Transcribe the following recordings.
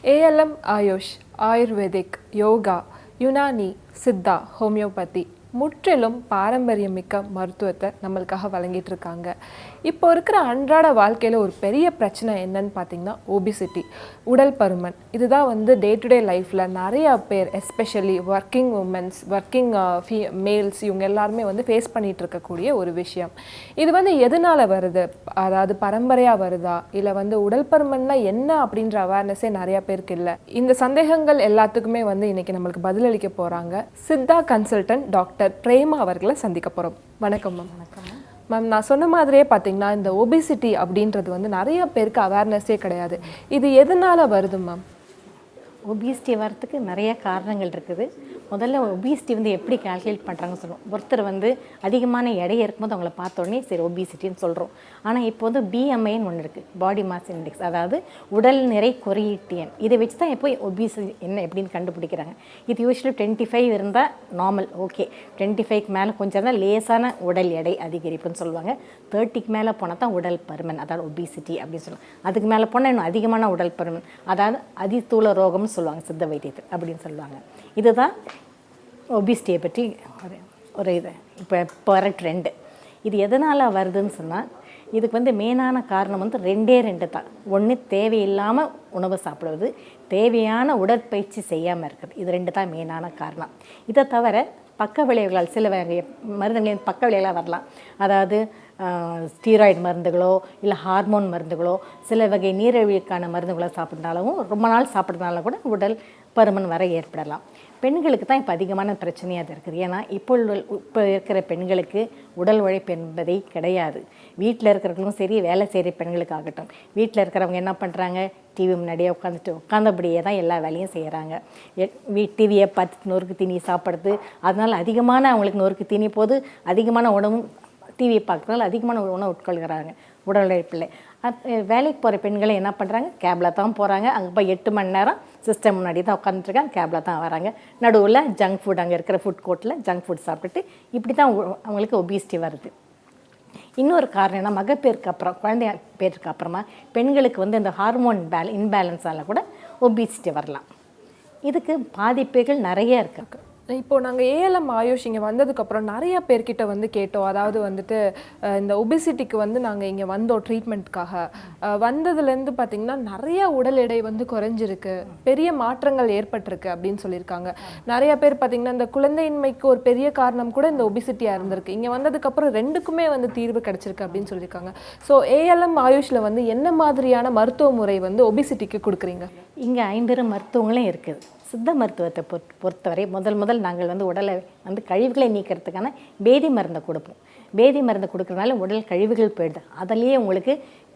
ALM AYUSH, Ayurvedic, Yoga, Unani, Siddha, Homeopathy முற்றிலும் பாரம்பரியமிக்க மருத்துவத்தை நம்மளுக்காக வழங்கிட்டு இருக்காங்க. இப்போ இருக்கிற அன்றாட வாழ்க்கையில் ஒரு பெரிய பிரச்சனை என்னன்னு பார்த்தீங்கன்னா ஒபிசிட்டி, உடல் பருமன். இதுதான் டே டு டே லைஃப்பில் நிறையா பேர், especially working women's, working males, இவங்க எல்லாருமே ஃபேஸ் பண்ணிகிட்டு இருக்கக்கூடிய ஒரு விஷயம். இது எதனால் வருது, அதாவது பரம்பரையாக வருதா, இல்லை உடல் பருமன்னா என்ன அப்படின்ற அவேர்னஸே நிறையா பேருக்கு இல்லை. இந்த சந்தேகங்கள் எல்லாத்துக்குமே இன்னைக்கு நம்மளுக்கு பதிலளிக்க போகிறாங்க சித்தா கன்சல்டன்ட் டாக்டர் பிரேமா அவர்களை சந்திக்க போகிறோம். வணக்கம் மேம். வணக்கம் மேம், நான் சொன்ன மாதிரியே பார்த்தீங்கன்னா இந்த ஒபிசிட்டி அப்படின்றது நிறைய பேருக்கு அவேர்னஸே கிடையாது. இது எதனால் வருது மேம்? ஒபிசிட்டி வரத்துக்கு நிறைய காரணங்கள் இருக்குது. முதல்ல ஒபிசிட்டி எப்படி கால்குலேட் பண்ணுறாங்கன்னு சொல்லுவோம். ஒருத்தர் அதிகமான எடை இருக்கும்போது அவங்கள பார்த்த உடனே சரி ஒபிசிட்டின்னு சொல்கிறோம். ஆனால் இப்போ பிஎம்ஐன்னு ஒன்று இருக்குது, பாடி மாஸ் இண்டெக்ஸ், அதாவது உடல் நிறை குறியீட்டு எண். இதை வச்சு தான் இப்போ ஒபிசிட்டி என்ன எப்படின்னு கண்டுபிடிக்கிறாங்க. இது யூஸ்வலி 25 இருந்தால் நார்மல், ஓகே. 25க்கு மேலே கொஞ்சம் தான் லேசான உடல் எடை அதிகரிப்புன்னு சொல்லுவாங்க. 30க்கு மேலே போனால் தான் உடல் பருமன், அதாவது ஒபிசிட்டி அப்படின்னு சொல்லுவாங்க. அதுக்கு மேலே போனால் இன்னும் அதிகமான உடல் பருமன், அதாவது அதிதூல ரோகம்னு சொல்லுவாங்க சித்த வைத்தியத்தில் அப்படின்னு சொல்லுவாங்க. இதுதான் ஒபிசிட்டியை பற்றி ஒரு இது இப்போ வர ட்ரெண்டு. இது எதனால் வருதுன்னு சொன்னால் இதுக்கு மெயினான காரணம் ரெண்டு தான். ஒன்று தேவையில்லாமல் உணவு சாப்பிடுவது, தேவையான உடற்பயிற்சி செய்யாமல் இருக்கிறது. இது 2 தான் மெயினான காரணம். இதை தவிர பக்க விளைவுகளால் சில வகை மருந்துகளின் பக்க விளைவுகளாக வரலாம். அதாவது ஸ்டீராய்டு மருந்துகளோ இல்லை ஹார்மோன் மருந்துகளோ, சில வகை நீரிழிவுக்கான மருந்துகளோ சாப்பிட்றனாலும் ரொம்ப நாள் சாப்பிட்றதுனால கூட உடல் பருமன் வர ஏற்படலாம். பெண்களுக்கு தான் இப்போ அதிகமான பிரச்சனையாக அது இருக்குது. ஏன்னா இப்போ இருக்கிற பெண்களுக்கு உடல் உழைப்பு என்பதே கிடையாது. வீட்டில் இருக்கிறவங்களும் சரி, வேலை செய்கிற பெண்களுக்கு ஆகட்டும், வீட்டில் இருக்கிறவங்க என்ன பண்ணுறாங்க, டிவி முன்னாடியே உட்காந்தபடியே தான் எல்லா வேலையும் செய்கிறாங்க. டிவியை பார்த்து நொறுக்கு தீனி சாப்பிட்றது, அதனால் அதிகமான அவங்களுக்கு நொறுக்கு தீனி போது அதிகமான உணவும் டிவியை பார்க்குறதுனால அதிகமான உணவு உட்கொள்கிறாங்க உடல் உழைப்பில். வேலைக்கு போகிற பெண்களை என்ன பண்ணுறாங்க, கேபில் தான் போகிறாங்க. அங்கே போய் 8 மணி நேரம் சிஸ்டம் முன்னாடி தான் உட்காந்துருக்காங்க, கேபில் தான் வராங்க. நடுவில் ஜங்க் ஃபுட், அங்கே இருக்கிற ஃபுட் கோர்ட்டில் ஜங்க் ஃபுட் சாப்பிட்டுட்டு இப்படி தான் அவங்களுக்கு ஒபிசிட்டி வருது. இன்னொரு காரணம் என்ன, மகப்பேருக்கு அப்புறம், குழந்தை பேருக்கு அப்புறமா பெண்களுக்கு இந்த ஹார்மோன் இன்பேலன்ஸால் கூட ஒபிசிட்டி வரலாம். இதுக்கு பாதிப்புகள் நிறைய இருக்குது. இப்போது நாங்கள் ALM ஆயுஷ் இங்கே வந்ததுக்கப்புறம் நிறையா பேர்கிட்ட கேட்டோம். அதாவது இந்த ஒபிசிட்டிக்கு நாங்கள் இங்கே வந்தோம் ட்ரீட்மெண்ட்டுக்காக. வந்ததுலேருந்து பார்த்திங்கன்னா நிறையா உடல் எடை குறைஞ்சிருக்கு, பெரிய மாற்றங்கள் ஏற்பட்டிருக்கு அப்படின்னு சொல்லியிருக்காங்க. நிறையா பேர் பார்த்திங்கன்னா இந்த குழந்தையின்மைக்கு ஒரு பெரிய காரணம் கூட இந்த ஒபிசிட்டியாக இருந்திருக்கு. இங்கே வந்ததுக்கப்புறம் 2க்குமே தீர்வு கிடச்சிருக்கு அப்படின்னு சொல்லியிருக்காங்க. ஸோ ALM ஆயுஷில் என்ன மாதிரியான மருத்துவ முறை ஒபிசிட்டிக்கு கொடுக்குறீங்க? இங்கே 50 மருத்துவங்களும் இருக்குது. சித்த மருத்துவத்தை பொறுத்தவரை முதல் நாங்கள் உடலை கழிவுகளை நீக்கிறதுக்கான பேதி மருந்தை கொடுப்போம். பேதி மருந்தை கொடுக்குறதுனால உடல் கழிவுகள் போயிடுது. அதிலேயே உங்களுக்கு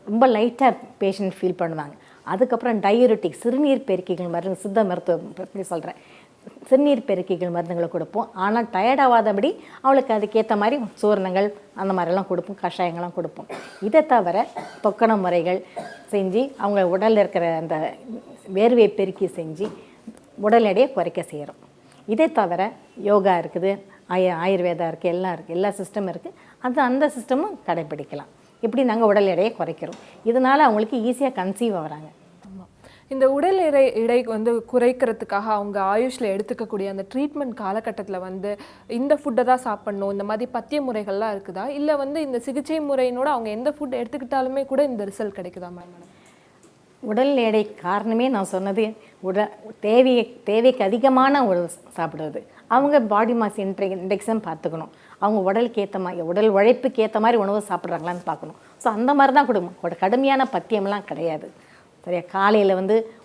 ரொம்ப லைட்டாக பேஷண்ட் ஃபீல் பண்ணுவாங்க. அதுக்கப்புறம் டயூரிட்டிக், சிறுநீர் பெருக்கிகள் மருந்து, சித்த மருத்துவம் எப்படி சொல்கிறேன், சிறுநீர் பெருக்கிகள் மருந்துகளை கொடுப்போம். ஆனால் டயர்டாகாதபடி அவளுக்கு அதுக்கேற்ற மாதிரி சூரணங்கள் அந்த மாதிரிலாம் கொடுப்போம், கஷாயங்கள்லாம் கொடுப்போம். இதை தவிர தொக்கண முறைகள் செஞ்சு அவங்க உடலில் இருக்கிற அந்த வேர்வையை பெருக்கி செஞ்சு உடல் எடையை குறைக்க செய்கிறோம். இதை தவிர யோகா இருக்குது, ஆயுர்வேதா இருக்குது, எல்லாம் இருக்குது, எல்லா சிஸ்டமும் இருக்குது. அந்த சிஸ்டமும் கடைப்பிடிக்கலாம். இப்படி நாங்கள் உடல் எடையை குறைக்கிறோம். இதனால் அவங்களுக்கு ஈஸியாக கன்சீவ் ஆகிறாங்க. இந்த உடல் எடை குறைக்கிறதுக்காக அவங்க ஆயுஷில் எடுத்துக்கக்கூடிய அந்த ட்ரீட்மெண்ட் காலகட்டத்தில் இந்த ஃபுட்டை தான் சாப்பிட்ணும், இந்த மாதிரி பத்திய முறைகள்லாம் இருக்குதா, இல்லை இந்த சிகிச்சை முறையினோட அவங்க எந்த ஃபுட் எடுத்துக்கிட்டாலுமே கூட இந்த ரிசல்ட் கிடைக்குதா மேம்? உடல் எடை காரணமே நான் சொன்னது தேவைக்கு அதிகமான உணவு சாப்பிடுவது. அவங்க பாடி மாஸ் இண்டெக்ஸும் பார்த்துக்கணும். அவங்க உடலுக்கு ஏற்ற மாதிரி, உடல் உழைப்புக்கு ஏற்ற மாதிரி உணவு சாப்பிட்றாங்களான்னு பார்க்கணும். ஸோ அந்த மாதிரி தான் கொடுக்கணும். கடுமையான பத்தியம்லாம் கிடையாது. சரியா, காலையில்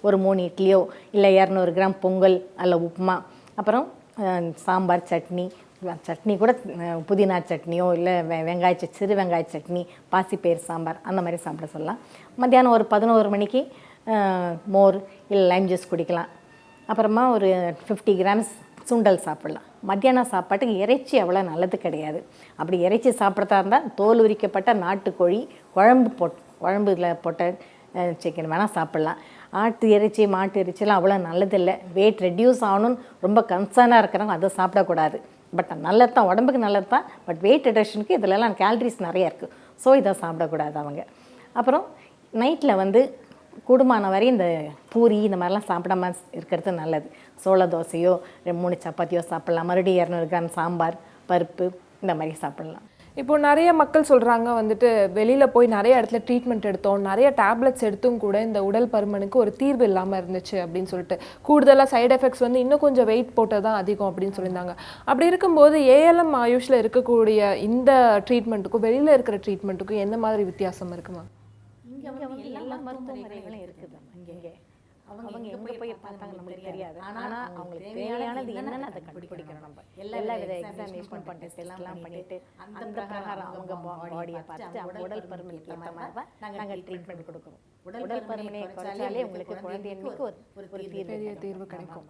ஒரு 3 இட்லியோ இல்லை 200 கிராம் பொங்கல் அல்ல உப்புமா, அப்புறம் சாம்பார், சட்னி கூட புதினா சட்னியோ இல்லை சிறு வெங்காய சட்னி, பாசிப்பயிர் சாம்பார், அந்த மாதிரி சாப்பிட சொல்லலாம். மத்தியானம் ஒரு 11 மணிக்கு மோர் இல்லை லைம் ஜூஸ் குடிக்கலாம். அப்புறமா ஒரு 50 கிராம்ஸ் சுண்டல் சாப்பிட்லாம். மத்தியான சாப்பாட்டுக்கு இறைச்சி அவ்வளோ நல்லது கிடையாது. அப்படி இறைச்சி சாப்பிட்றதா இருந்தால் தோல் உரிக்கப்பட்ட நாட்டுக்கோழி குழம்புல போட்ட சிக்கன் வேணால் சாப்பிட்லாம். ஆட்டு இறைச்சி, மாட்டு இறைச்சிலாம் அவ்வளோ நல்லதில்லை. வெயிட் ரெடியூஸ் ஆகணும்னு ரொம்ப கன்சர்னாக இருக்கிறவங்க அதை சாப்பிடக்கூடாது. பட் நல்லது தான், உடம்புக்கு நல்லது தான். பட் வெயிட் ரிடக்ஷனுக்கு இதிலலாம் கேலரிஸ் நிறையா இருக்குது. ஸோ இதை சாப்பிடக்கூடாது அவங்க. அப்புறம் நைட்டில் கூடுமான வரை இந்த பூரி இந்த மாதிரிலாம் சாப்பிடாம இருக்கிறது நல்லது. சோள தோசையோ 3 சப்பாத்தியோ சாப்பிட்லாம். மறுபடியும் 200 கிராம் சாம்பார், பருப்பு இந்த மாதிரி சாப்பிட்லாம். இப்போ நிறைய மக்கள் சொல்கிறாங்க வந்துட்டு வெளியில் போய் நிறைய இடத்துல ட்ரீட்மெண்ட் எடுத்தோம், நிறைய டேப்லெட்ஸ் எடுத்தும் கூட இந்த உடல் பருமனுக்கு ஒரு தீர்வு இல்லாமல் இருந்துச்சு அப்படின்னு சொல்லிட்டு, கூடுதலாக சைடு எஃபெக்ட்ஸ் வந்து இன்னும் கொஞ்சம் வெயிட் போட்டது தான் அதிகம் அப்படின்னு சொல்லியிருந்தாங்க. அப்படி இருக்கும்போது ஏஎல்எம் ஆயுஷில் இருக்கக்கூடிய இந்த ட்ரீட்மெண்ட்டுக்கும் வெளியில் இருக்கிற ட்ரீட்மெண்ட்டுக்கும் எந்த மாதிரி வித்தியாசம் இருக்குமா? இங்கே வந்து எல்லா மருத்துவ முறைகளும் இருக்குது. இங்கே அவங்க எங்கே போய் பார்த்தாங்க நம்மளுக்கு தெரியாது. ஆனால் அவங்களுக்கு தேவையானது என்னென்னு அதை கண்டுபிடிக்கணும். நம்ம எல்லா வித எக்ஸாமினேஷன் டெஸ்ட்லாம் பண்ணிட்டு அந்த பிரகாரம் அவங்க பாடியை பார்த்துட்டு அவங்க உடல் பருமனுக்கு ஏற்ற மாதிரி தான் நாங்கள் ட்ரீட்மெண்ட் கொடுக்குறோம். உடல் பருமனை குறைச்சாலே உங்களுக்கு குழந்தை எண்ணிக்கை ஒரு பெரிய தீர்வு கிடைக்கும்.